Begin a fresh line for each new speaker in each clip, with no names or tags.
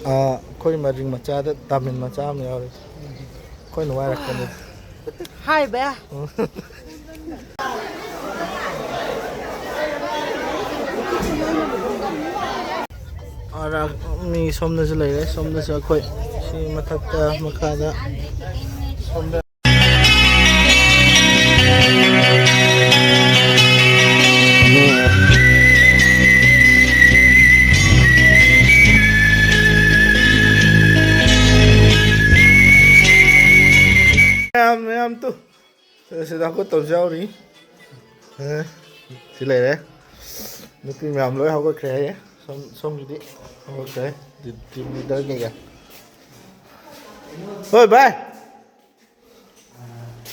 ꯑꯩꯈꯣꯏ ꯃꯔꯤꯡ ꯃꯆꯥꯗ ꯇꯥꯃꯤꯜ ꯃꯆꯥ ꯑꯃ ꯌꯥꯎꯔꯤ ꯑꯩꯈꯣꯏꯅ ꯋꯥꯏꯔꯛꯀꯅꯤ
Hi, Bear.
ꯃꯤ ꯁꯣꯝꯗꯁꯨ ꯂꯩꯔꯦ ꯁꯣꯝꯗꯁꯨ ꯑꯩꯈꯣꯏ ꯁꯤ ꯃꯊꯛꯇ ꯃꯈꯥꯗ ꯁꯣꯝꯗ ꯃꯌꯥꯝ ꯇꯨ ꯁꯤꯗ ꯍꯧꯒꯠꯇꯕꯁꯨ ꯌꯥꯎꯔꯤ ꯁꯤ ꯂꯩꯔꯦ ꯅꯨꯄꯤ ꯃꯌꯥꯝ ꯂꯣꯏ ꯍꯧꯒꯠꯈ꯭ꯔꯦ ꯍꯥꯏꯌꯦ ꯁꯣꯝꯒꯤꯗꯤ ꯍꯧꯒꯠꯈ꯭ꯔꯦ ꯇꯤꯝ ꯂꯤꯗꯔ ꯀꯩꯀꯥ ꯍꯣꯏ ꯚꯥꯏ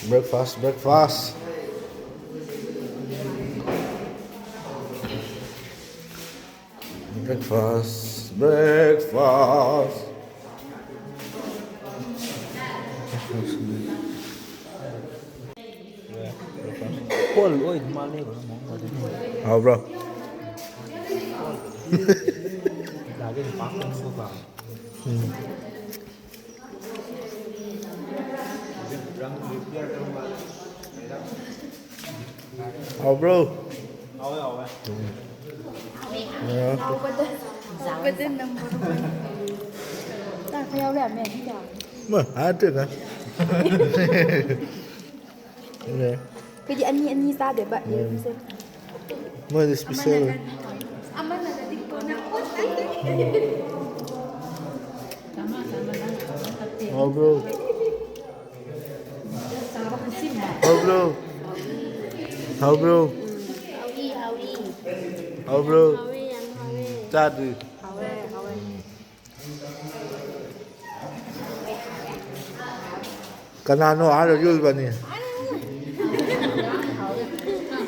breakfast
Paul, oi, mali ba mo?
hào bro
Lagi ni pak mo ba?
hào bro
Awe awe.
Cái tên number one. Ta theo là mẹ đi đâu?
mà trước hả
Cái gì anh ta để bạn đi xem.
mới đi special
Aman ada di kona.
hào bro hào bro hào bro hào bro cha đi kanano ara yul bani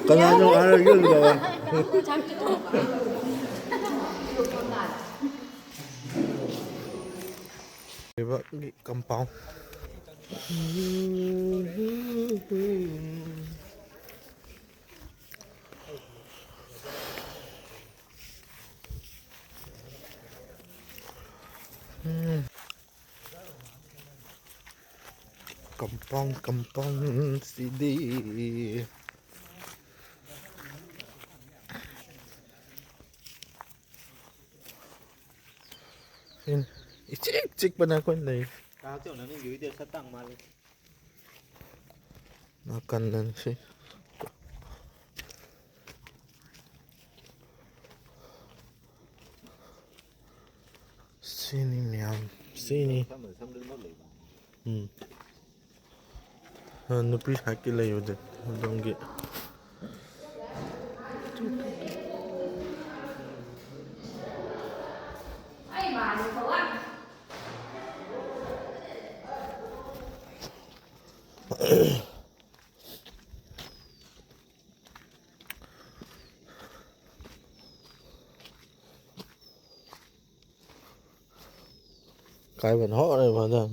kanano ara yul ba cái compound compound CD chích bên này con này
Tao chỗ nó dưới tiền sắp tăng mà đi.
nó cần lên xí sini miam sini nupi haki lai udah dongge cái vẫn họ này mà ra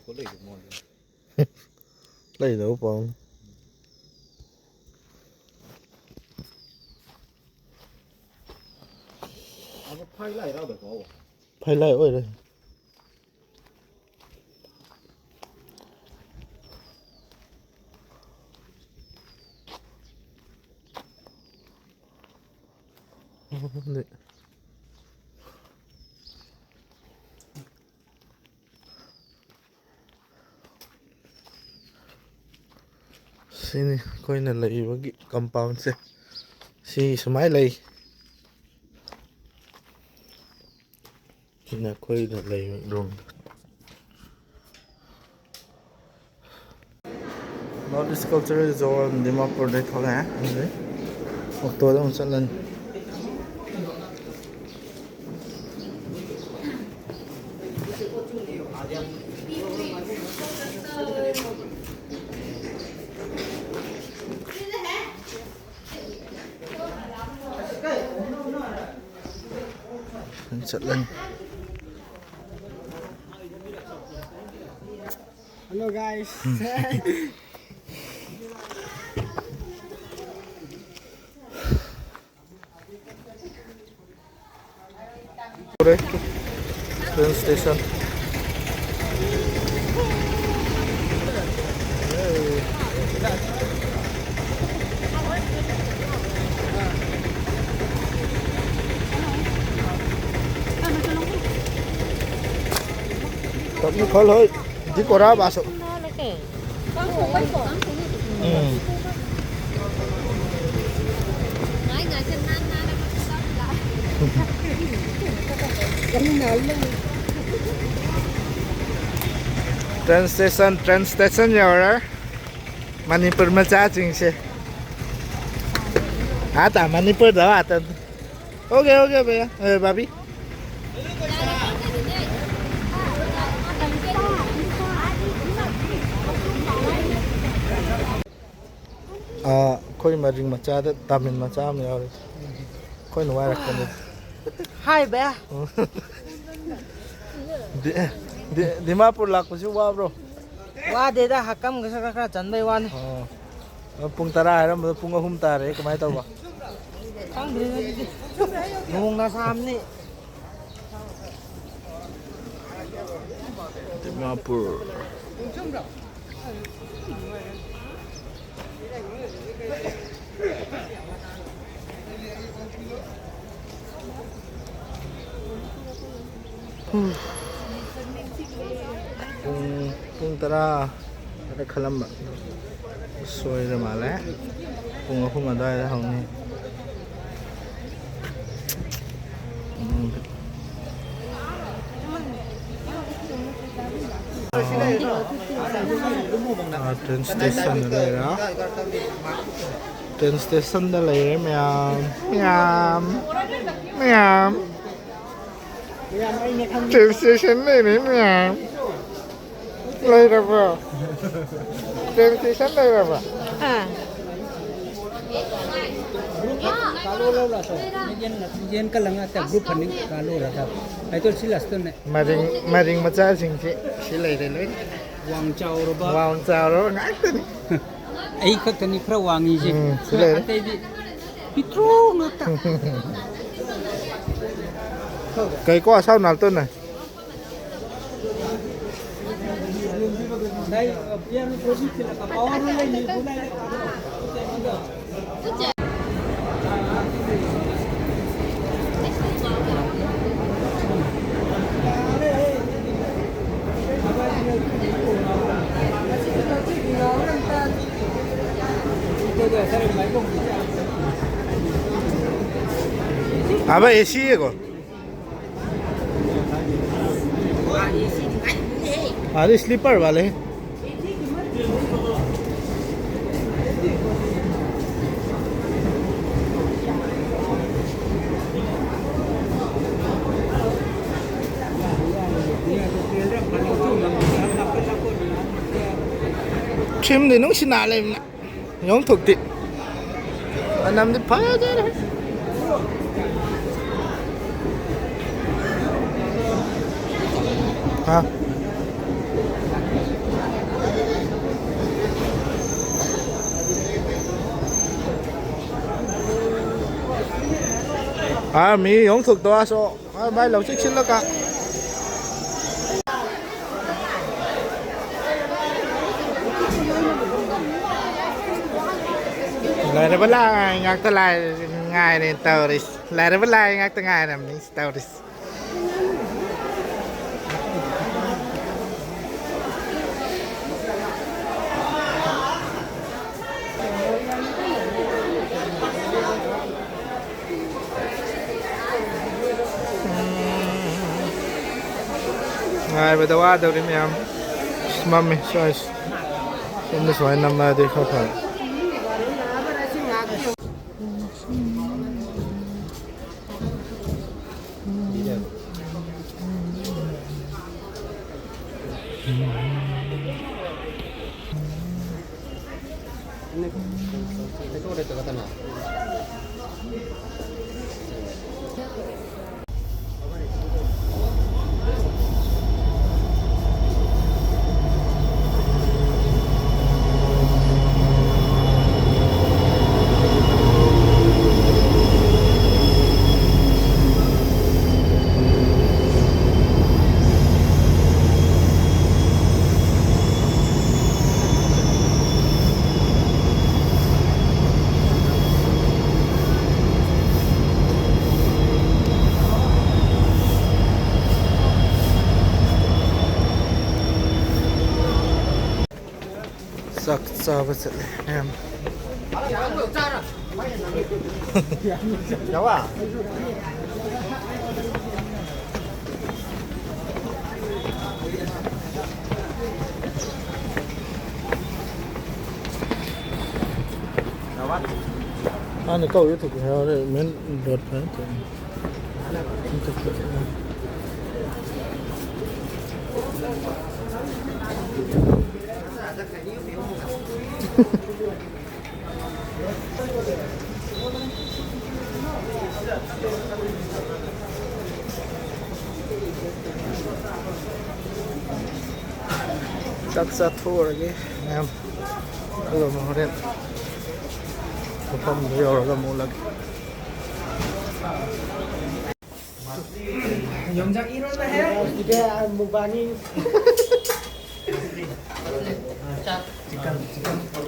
Có lấy được ngon.
lấy đâu không
Nó phai lại đâu được có.
phải lấy ơi đây 네. Sini ꯑꯩꯈꯣꯏꯅ ꯂꯩꯕꯒꯤ ꯀꯝꯄꯥꯎꯟꯁꯦ ꯁꯤ ꯁꯨꯃꯥꯏꯅ ꯂꯩ ꯁꯤꯅ ꯑꯩꯈꯣꯏꯅ ꯂꯩꯕ room North East Cultural Zone ꯗꯤꯃꯥꯄꯨꯔꯗꯩ ꯊꯣꯛꯂꯛꯑꯦ ꯑꯣꯛꯇꯣꯗ ꯑꯃꯨꯛ ꯆꯠꯂꯅꯤ Challenge.
Hello guys.
Train station. Tapi kalau di Korea masuk. Train station ya, Manipur macam sih. Ada Manipur dah ada. Oke, Bea. Babi. Koi maring macam ada, tamin macam ya. Koi nuai rakam.
Hai Bea.
Dimapur laku sih wah bro.
Wah deda hakam kasa janbai wan.
Pung tara hay na pung ahum tara kamay tahu ba?
Kang dili ngomong na sa amni.
Dimapur. Pung tara ada kalam ba? Soy ra mala. Pung ahum ada ya hong ni. Train station đây đó. Train station đây là mèo. Train station này mèo. Đây là vợ. Train station đây là vợ.
Kalau lo lah so. Jen kalang ata group funding kalau lah tak. Itu silas tu ne.
Maring macam sih lele.
Wang chau roba.
Wang chào đó ngã tên.
Ai kat ni kra wangi je.
Sila.
Ate di. Pitro no tak.
Cây có sao nào tên này?
Dai biar produksi lah power ni pula.
Apa AC ko? Ada sleeper वाले. Chim thì nó xin nào lên nhóm thuộc tị anh nằm đi phá chứ đấy hả mi nhóm thuộc to số bay lâu chiếc xin đó cả lại đây vẫn là ngạc tới lại ngày này tàu đi lại đây vẫn là ngạc tới ngày này mình tàu đi ngày bây giờ qua đâu đi mẹ mami xoay xong rồi xoay nằm đi khâu thở
Itu udah dekat tanah.
chắc sao bây giờ em
cháu à
anh câu yêu thực heo đấy miếng đột đấy chắc sẽ thua rồi cái em rồi mà hết không nhiều rồi là một lần
영장 1월 해?
이게 무반이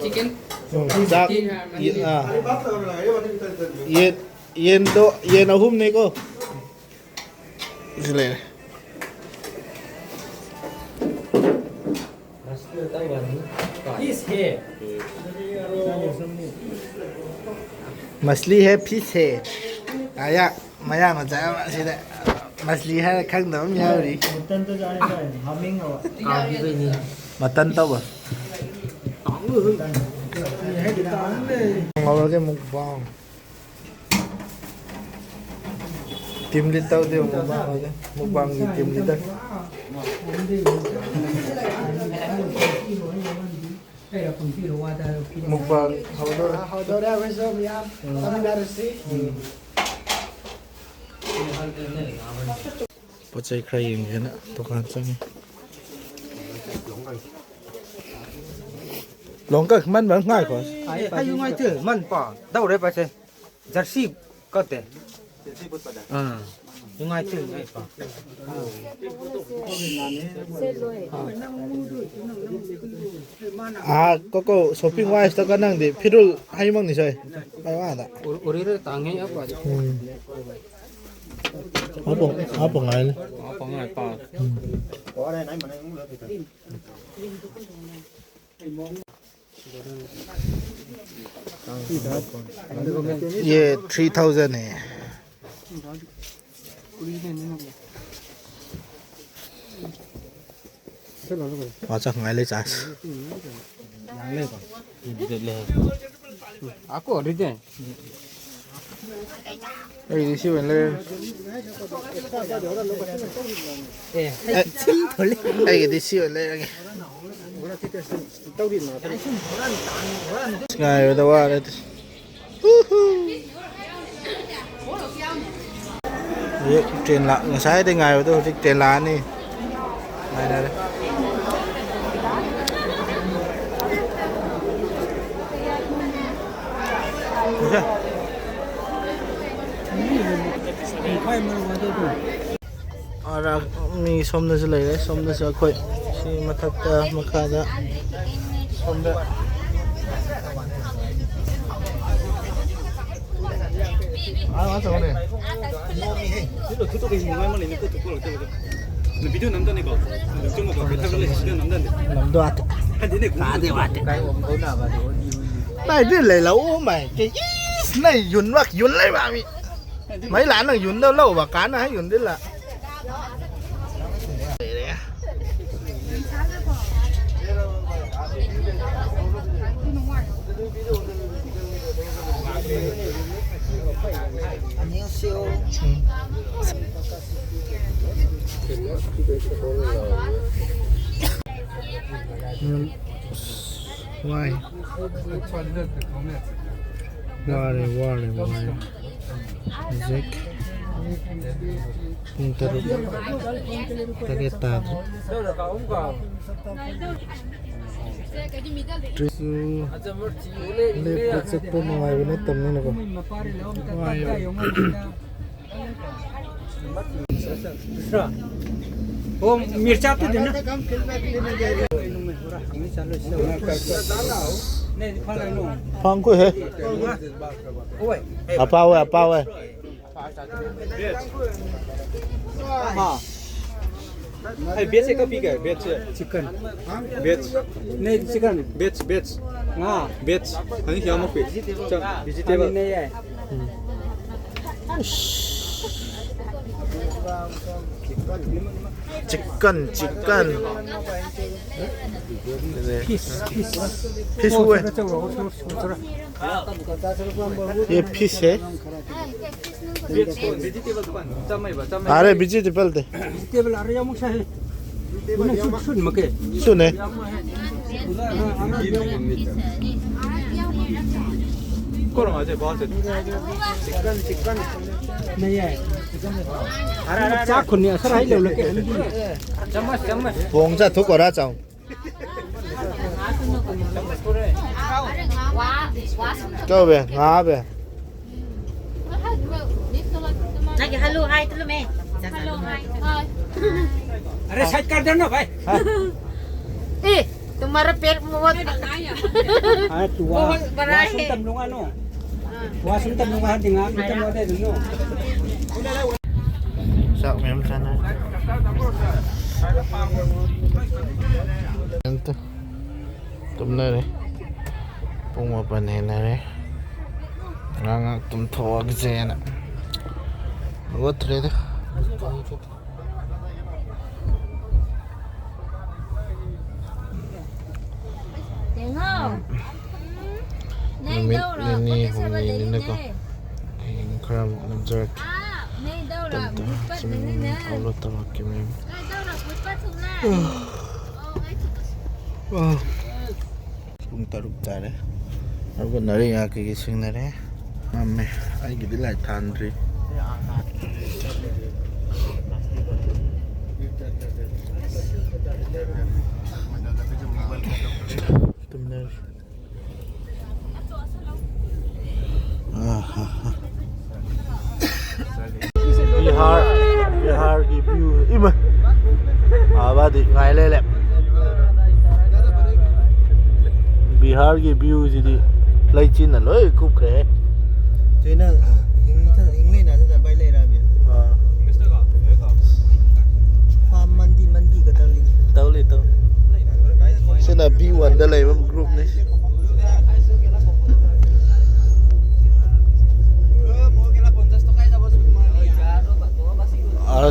치킨
chắc yên à yên yên độ yên ở hôm nay cô gì này
피스 해
mछली है fish है आया मया mà trái mà gì đấy mछली है khăn đó nhau đi
어떤 또 자는 거야 하밍어
mà tân tao à ngồi cái mục vòng tìm đi tao đều mục vòng gì tìm đi tao mục vòng
How do that was so yeah coming out of sea
bộ chơi khai gì thế nữa tôi còn xem lồng cực mình vẫn ngay quá
hay ngay thử mình bỏ đâu đấy bà chơi giật xịp có thể ngay thử ngay bỏ
à có shopping wise tao có năng để 필요 hay mong gì chơi hay quá đã
우리를 당해 아빠
아 뻥 아니네
방에 아빠
có đây nãy mà này cũng được thì
ये 3000 है 맞아 ngay lấy trả
아까 어디대
đây đi siêu lên
예
đây đi siêu lên ngày rồi đâu à đây trên lạ sáng đây ngày rồi tôi trên lá này này đây ara mi somda se lei somda se khoi si mathak ta makha da somda 아 맞아 오네
그것도 그 뭐만 있는 것도 그걸 어쩌고 근데 비디오 남자니까 정말 그 배타글래 시간 남자인데
namdo at
한 얘네
ka de wat này đi lấy lâu mày cái này yun hoặc yun lấy bà mi mấy lán là yun đâu lâu và cá này yun đấy là 안녕하세요. Why? Why? Zek. Pintar. Tagetar. Trisu. Lepet sektor mengai benar temen aku. Why?
वो मिर्चा तो देना
Phong cô hả? À bao ơi.
Hey, beach ka pi ka beach
chicken
beach
nei chicken
beach beach
nga
beach hani hiya mo pi chang
ani
vegetable
nei ai
chicken chicken
fish
fish हुए
थोड़ा
ये fish है
beach vegetable dukan chamai ba chamai
अरे vegetable they
vegetable are yang musa hai ini sun make
सुने
koro ma je bahut chicken
नहीं है चाक खुन्नी sir high level के चम्मच चम्मच
봉자 두 거라 장 câu về ngã về
Lagi halu hai tu me. Halu hai.
अरे side कर देना भाई
Eh, तुम्हारा पेट मुवत.
ah tua wasun tam lunga no wasun tam lunga dinga kita mo de no
sao mềm sana ento tum na re pung ma pan he na re nga tum tho ge je na go tre de
Tiếng không? Này
mình
đâu rồi?
ni
Có
hùng
cái
ni
xe
ni
đi
ko
nè.
kram nam jer
Này đâu rồi?
tam
Bút bắt
sim
đi nè.
aulo ta ki mem
Này đâu rồi? Bút bắt xuống lại.
pung taruk ta re arbo nari ya ki sing na re amme ai gi dilai than ri tumne Bihar की view इम आबादी ngaile le Bihar की view जिदी लाइचिन न लोय खूब खरे
China English na sa bay le ra bi farm mandi ka tali
tao li tao sina B1 da lai bam group ni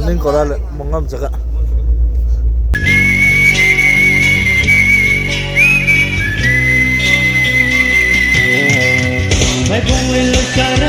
ning koral mongam jaga
मैं बोल कर